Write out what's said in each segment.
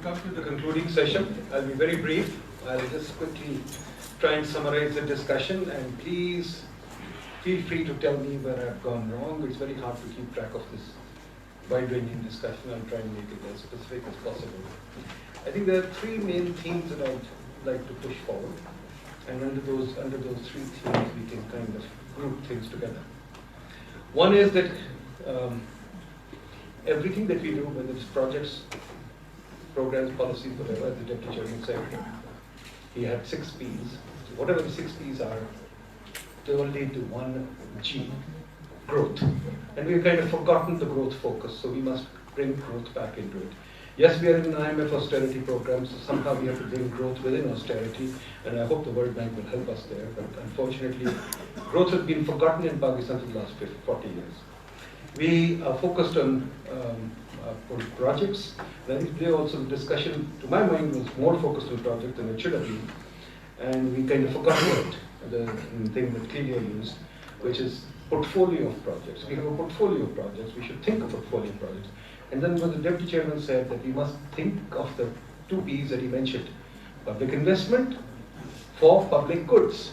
come to the concluding session. I'll be very brief. I'll just quickly try and summarize the discussion, and please feel free to tell me where I've gone wrong. It's very hard to keep track of this wide-ranging discussion. I'll try and make it as specific as possible. I think there are three main themes that I'd like to push forward, and under those three themes we can kind of group things together. One is that everything that we do, whether it's projects, programs, policies, whatever, as the Deputy Chairman said, he had 6 Ps. So whatever the 6 Ps are, they all lead to one G, growth. And we've kind of forgotten the growth focus, so we must bring growth back into it. Yes, we are in an IMF austerity program, so somehow we have to bring growth within austerity, and I hope the World Bank will help us there. But unfortunately, growth has been forgotten in Pakistan for the last 40 years. We are focused on projects, and I think today also the discussion, to my mind, was more focused on projects than it should have been. And we kind of forgot about the thing that Clelia used, which is portfolio of projects. We have a portfolio of projects. We should think of portfolio of projects. And then when the Deputy Chairman said that we must think of the 2 Ps that he mentioned, public investment for public goods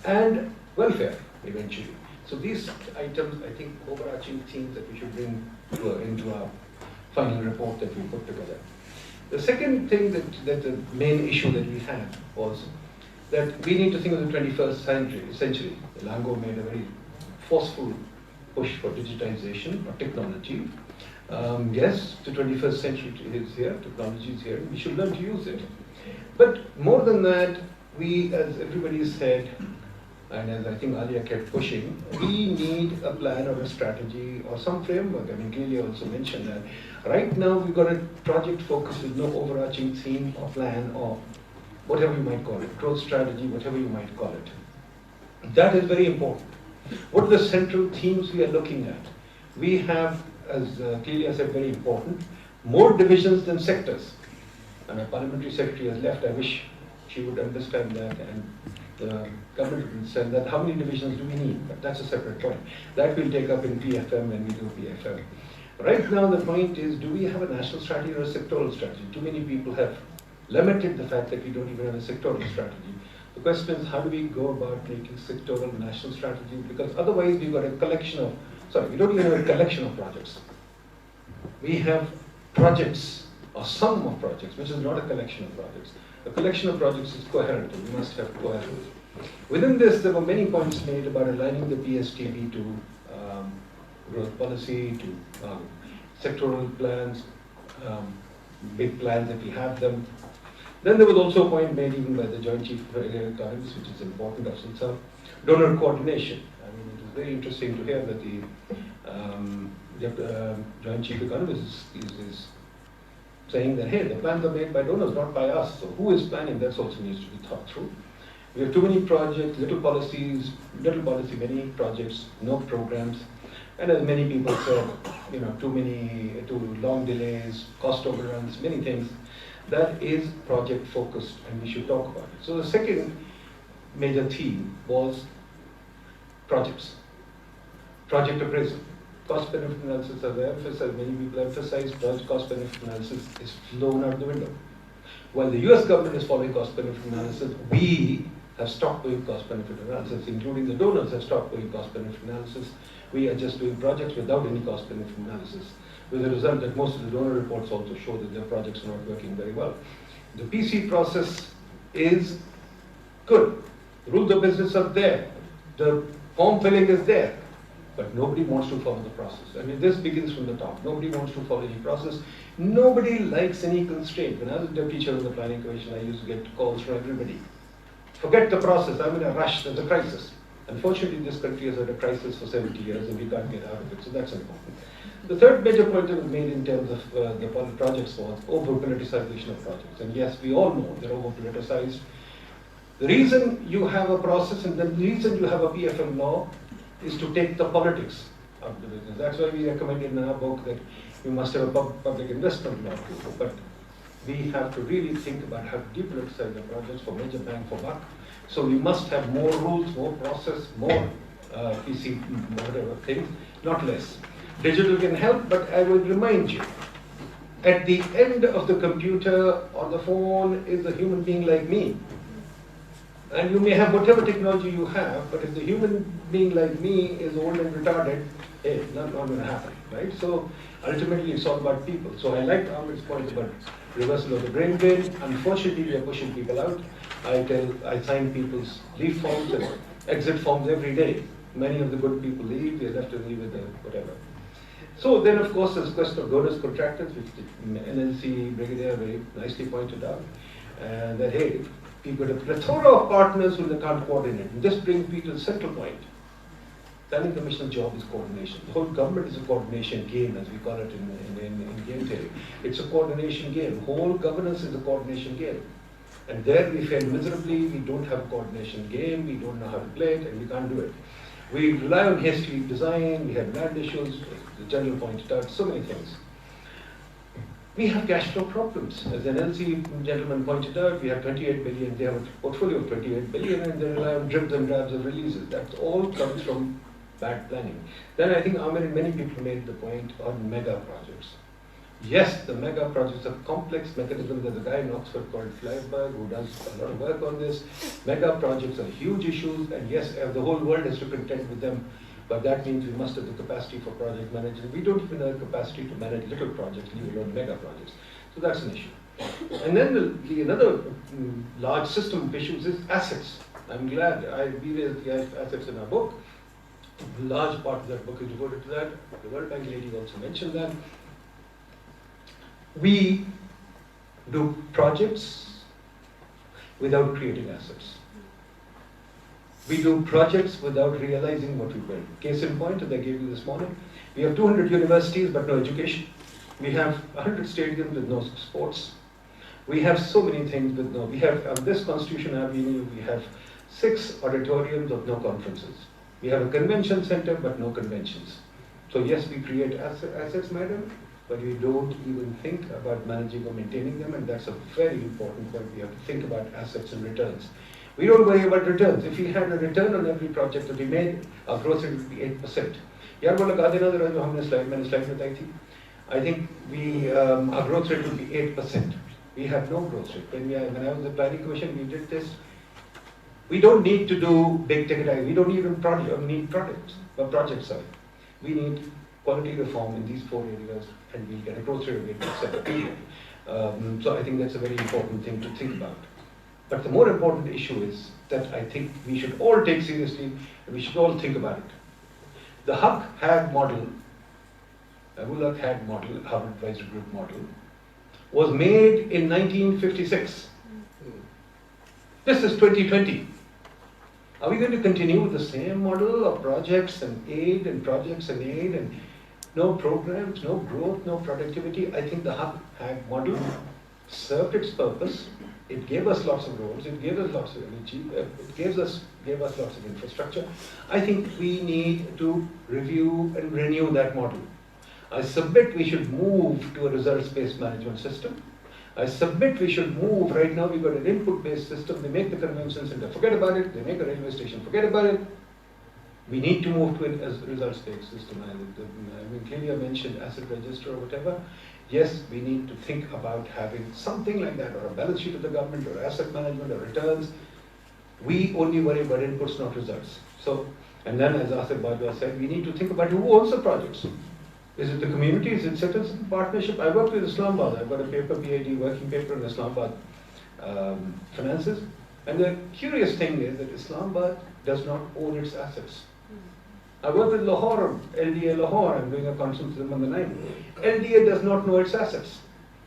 and welfare eventually. So these items, I think, overarching themes that we should bring into our final report that we put together. The second thing that the main issue that we had was that we need to think of the 21st century. Lango made a very forceful push for digitization or technology. Yes, the 21st century is here, technology is here, we should learn to use it. But more than that, we, as everybody said, and as I think Alia kept pushing, we need a plan or a strategy or some framework. I mean, Clelia also mentioned that. Right now, we've got a project focus with no overarching theme or plan or whatever you might call it, growth strategy, whatever you might call it. That is very important. What are the central themes we are looking at? We have, as Clelia said, very important, more divisions than sectors. And our parliamentary secretary has left. I wish she would understand that, and the government would understand that. How many divisions do we need? But that's a separate point. That we'll take up in PFM when we do PFM. Right now, the point is, do we have a national strategy or a sectoral strategy? Too many people have lamented the fact that we don't even have a sectoral strategy. The question is, how do we go about making sectoral national strategy? Because otherwise, we've got a collection of, we don't even have a collection of projects. We have projects, or sum of projects, which is not a collection of projects. A collection of projects is coherent, we must have coherence. Within this, there were many points made about aligning the PSDP to growth policy, to sectoral plans, big plans that we have them. Then there was also a point made even by the Joint Chief Economist, which is important of itself, donor coordination. I mean, it is very interesting to hear that the Joint Chief Economist is saying that, hey, the plans are made by donors, not by us. So who is planning? That also needs to be thought through. We have too many projects, little policy, many projects, no programs. And as many people said, too long delays, cost overruns, many things. That is project focused, and we should talk about it. So the second major theme was projects, project appraisal. Cost benefit analysis, as I emphasized, many people emphasize, cost benefit analysis is flown out the window. While the US government is following cost benefit analysis, we have stopped doing cost benefit analysis, including the donors have stopped doing cost benefit analysis. We are just doing projects without any cost benefit analysis, with the result that most of the donor reports also show that their projects are not working very well. The PC process is good. The rules of business are there. The form filling is there. But nobody wants to follow the process. I mean, this begins from the top. Nobody wants to follow any process. Nobody likes any constraint. When I was a deputy chair of the Planning Commission, I used to get calls from everybody. Forget the process. I'm in a rush. There's a crisis. Unfortunately, this country has had a crisis for 70 years and we can't get out of it. So that's important. The third major point that was made in terms of the projects was over-politicization of projects. And yes, we all know they're over-politicized. The reason you have a process and the reason you have a PFM law is to take the politics out of the business. That's why we recommended in our book that you must have a public investment law too. But we have to really think about how to depoliticize the projects for major bang for buck. So we must have more rules, more process, more PC, whatever things, not less. Digital can help, but I will remind you At the end of the computer or the phone is a human being like me. And you may have whatever technology you have, but if the human being like me is old and retarded, hey, not going to happen, right? So ultimately it's all about people. So I like Ahmed's point about reversal of the brain drain. Unfortunately, we are pushing people out. I sign people's leave forms and exit forms every day. Many of the good people leave, they're left only with the whatever. So then, of course, there's the question of donors contractors, which the NLC Brigadier very nicely pointed out, that hey, you've got a plethora of partners who they can't coordinate. And this brings me to the central point. Planning Commission's job is coordination. The whole government is a coordination game, as we call it in game theory. It's a coordination game. Whole governance is a coordination game. And there we fail miserably. We don't have a coordination game. We don't know how to play it, and we can't do it. We rely on hasty design. We have land issues. The general pointed out so many things. We have cash flow problems. As an NLC gentleman pointed out, we have 28 billion. They have a portfolio of 28 billion, and they rely on dribs and drabs of releases. That all comes from bad planning. Then I think Ahmed and many people made the point on mega projects. Yes, the mega projects are complex mechanisms. There's a guy in Oxford called Flyberg who does a lot of work on this. Mega projects are huge issues, and yes, the whole world has to contend with them. But that means we must have the capacity for project management. We don't even have the capacity to manage little projects, leave alone mega projects. So that's an issue. And then another large system of issues is assets. I'm glad we raised the assets in our book. A large part of that book is devoted to that. The World Bank lady also mentioned that. We do projects without creating assets. We do projects without realizing what we build. Case in point, as I gave you this morning, we have 200 universities but no education. We have 100 stadiums with no sports. We have so many things with no, we have on this Constitution Avenue, we have 6 auditoriums of no conferences. We have a convention center but no conventions. So yes, we create assets, madam, but we don't even think about managing or maintaining them, and that's a very important point. We have to think about assets and returns. We don't worry about returns. If we had a return on every project that we made, our growth rate would be 8%. यार वो लगा देना जरा जो हमने मैंने slide बताई थी. I think our growth rate would be 8%. We have no growth rate. When I was in the planning commission, we did this. We don't need to do big ticket items. We don't even need projects. Sorry. We need quality reform in these 4 areas, and we'll get a growth rate of 8%. So I think that's a very important thing to think about. But the more important issue is that I think we should all take seriously, and we should all think about it. The Haque model, Haque model, Harvard Advisory Group model, was made in 1956. This is 2020. Are we going to continue with the same model of projects and aid and projects and aid and no programs, no growth, no productivity? I think the Haque model served its purpose. It gave us lots of roads, it gave us lots of energy, it gave us lots of infrastructure. I think we need to review and renew that model. I submit we should move to a results-based management system. I submit we should move, right now we've got an input-based system. They make the convention center, forget about it. They make a railway station, forget about it. We need to move to a results-based system. Clearly I mentioned asset register or whatever. Yes, we need to think about having something like that, or a balance sheet of the government, or asset management, or returns. We only worry about inputs, not results. So, and then as Asif Bajwa said, we need to think about who owns the projects. Is it the community? Is it citizen partnership? I worked with Islamabad. I've got a paper, PIDE working paper in Islamabad finances. And the curious thing is that Islamabad does not own its assets. I work with Lahore, LDA Lahore. I'm doing a conference with them on the 9th. LDA does not know its assets.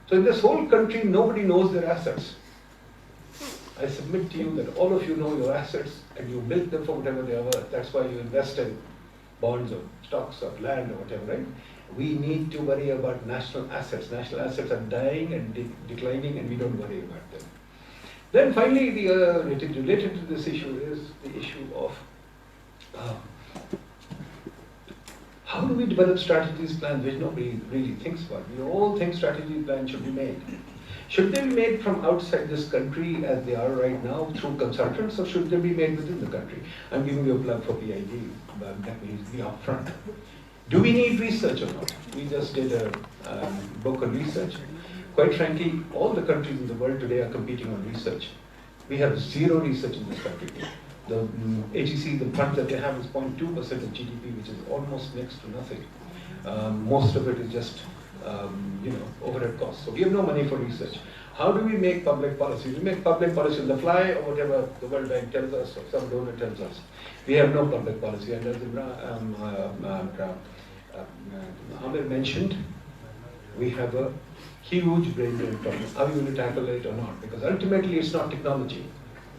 So in this whole country, nobody knows their assets. I submit to you that all of you know your assets and you milk them for whatever they are worth. That's why you invest in bonds or stocks or land or whatever, right? We need to worry about national assets. National assets are dying and declining, and we don't worry about them. Then finally, related to this issue is the issue of how do we develop strategies, plans, which nobody really thinks about. We all think strategy plans should be made. Should they be made from outside this country as they are right now through consultants, or should they be made within the country? I'm giving you a plug for PID, but let me be upfront. Do we need research or not? We just did a book on research. Quite frankly, all the countries in the world today are competing on research. We have zero research in this country. The AGC, the fund that they have is 0.2% of GDP, which is almost next to nothing. Most of it is just, overhead costs. So we have no money for research. How do we make public policy? We make public policy on the fly, or whatever the World Bank tells us, or some donor tells us. We have no public policy. And as Amir mentioned, we have a huge brain drain problem. Are we going to tackle it or not? Because ultimately it's not technology.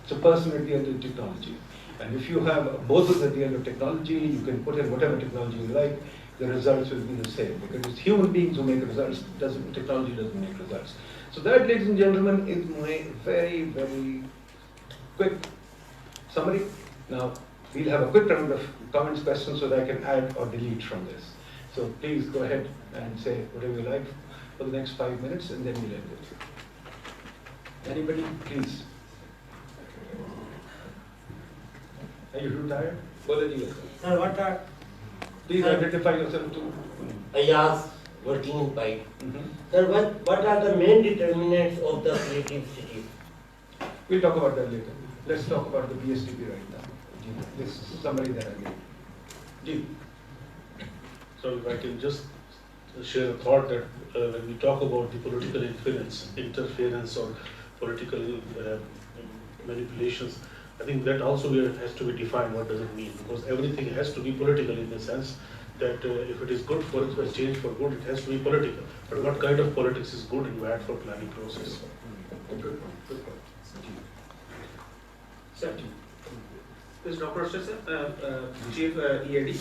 It's a person at the end of technology. And if you have both of them at the end of technology, you can put in whatever technology you like, the results will be the same. Because it's human beings who make results, technology doesn't make results. So that, ladies and gentlemen, is my very, very quick summary. Now, we'll have a quick round of comments, questions, so that I can add or delete from this. So please go ahead and say whatever you like for the next 5 minutes, and then we'll end it. Anybody, please. Are you too tired? Sir, what are... Please identify yourself too. Ayaz, working in PIDE. Sir, what are the main determinants of the creative city? We'll talk about that later. Let's talk about the PSDP right now. This summary that I gave. So if I can just share a thought that when we talk about the political influence, interference, or political manipulations, I think that also has to be defined. What does it mean? Because everything has to be political in the sense that if it is good for a change for good, it has to be political. But what kind of politics is good and bad for planning process? Good point. Sir, this is Dr. Sir, Chief EAD.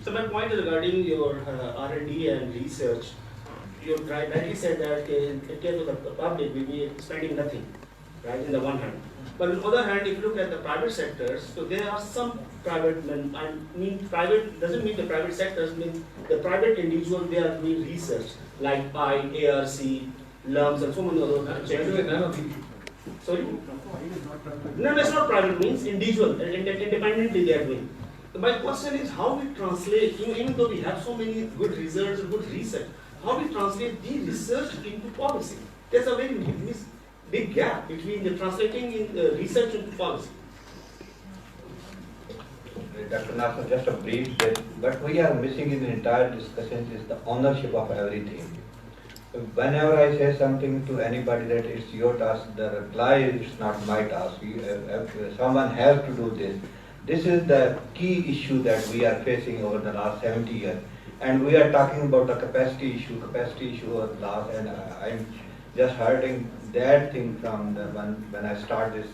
So my point is regarding your R&D and research. You rightly said that in case of the public, we be spending nothing, right, in the one hand. But on the other hand, if you look at the private sectors, so there are some private, I mean private doesn't mean the private sectors, means the private individual, they are doing research, like PIDE, ARC, LUMS, and so many other things. Sorry? No, it's not private, means individual, independently they are doing. So my question is how we translate, even though we have so many good results and good research, how we translate the research into policy. There's a very big gap between the translating in research into policy. Dr. Nasser, just a brief bit. What we are missing in the entire discussion is the ownership of everything. Whenever I say something to anybody that it's your task, the reply is it's not my task. Someone has to do this. This is the key issue that we are facing over the last 70 years. And we are talking about the capacity issue over the last, and I'm just hurting that thing from the when I start this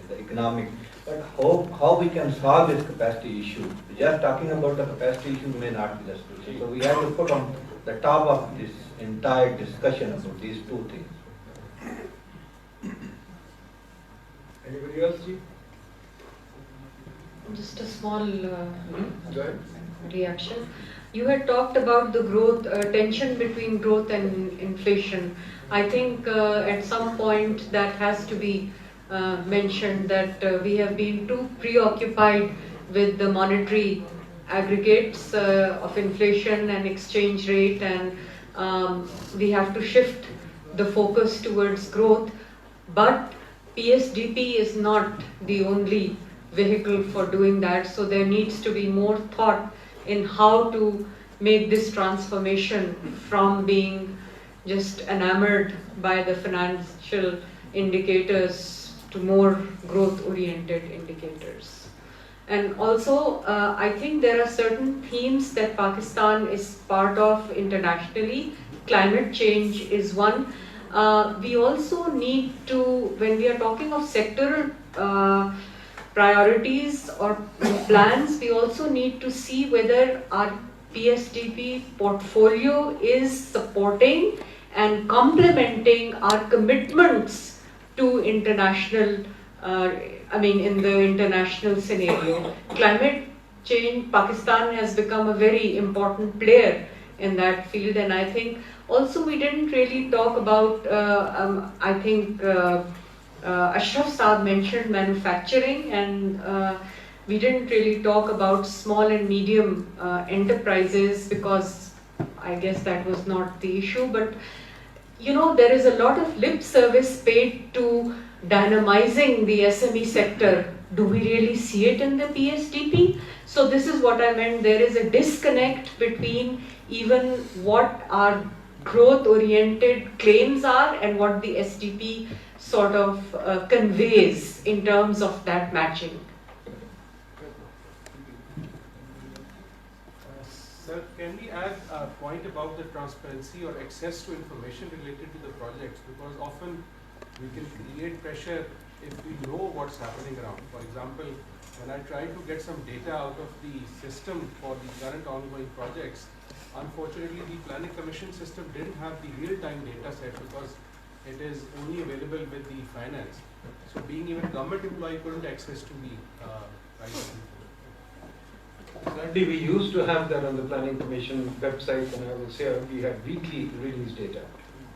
the economic. But how we can solve this capacity issue? Just talking about the capacity issue may not be the solution. So we have to put on the top of this entire discussion about these two things. Anybody else? Just a small Go ahead. reaction. You had talked about the growth, tension between growth and inflation. I think at some point that has to be mentioned, that we have been too preoccupied with the monetary aggregates of inflation and exchange rate, and we have to shift the focus towards growth. But PSDP is not the only vehicle for doing that, so there needs to be more thought in how to make this transformation from being just enamored by the financial indicators to more growth-oriented indicators. And also, I think there are certain themes that Pakistan is part of internationally. Climate change is one. We also need to, when we are talking of sectoral priorities or plans, we also need to see whether our PSDP portfolio is supporting and complementing our commitments to international, in the international scenario. Climate change, Pakistan has become a very important player in that field, and I think also we didn't really talk about, Ashraf Saab mentioned manufacturing, and We didn't really talk about small and medium enterprises because I guess that was not the issue, but you know, there is a lot of lip service paid to dynamizing the SME sector. Do we really see it in the PSDP? So this is what I meant. There is a disconnect between even what our growth-oriented claims are and what the SDP sort of conveys in terms of that matching. Sir, can we add a point about the transparency or access to information related to the projects? Because often we can create pressure if we know what's happening around. For example, when I tried to get some data out of the system for the current ongoing projects, unfortunately the Planning Commission system didn't have the real-time data set because it is only available with the finance. So being even government employee couldn't access to the right information. Exactly, we used to have that on the Planning Commission website when I was here. We had weekly release data,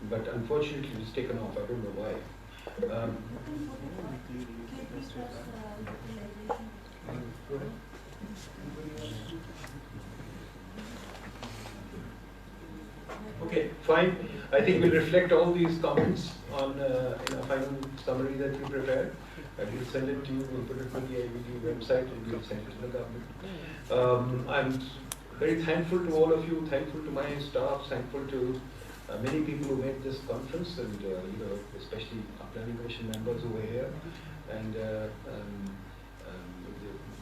but unfortunately it's taken off. I don't know why. Okay, fine. I think we'll reflect all these comments on in a final summary that we prepared. We'll send it to you, we'll put it on the IVD website, and we'll send it to the government. I'm very thankful to all of you, thankful to my staff, thankful to many people who made this conference, and you know, especially our Planning Commission members who were here, and the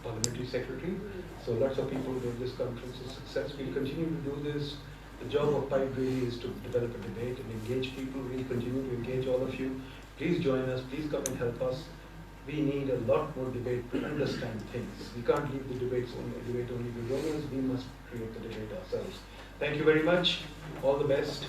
Parliamentary Secretary. So lots of people made this conference a success. We'll continue to do this. The job of PIDE really is to develop a debate and engage people. We'll continue to engage all of you. Please join us, please come and help us. We need a lot more debate to understand things. We can't leave the debate only to donors. We must create the debate ourselves. Thank you very much. All the best.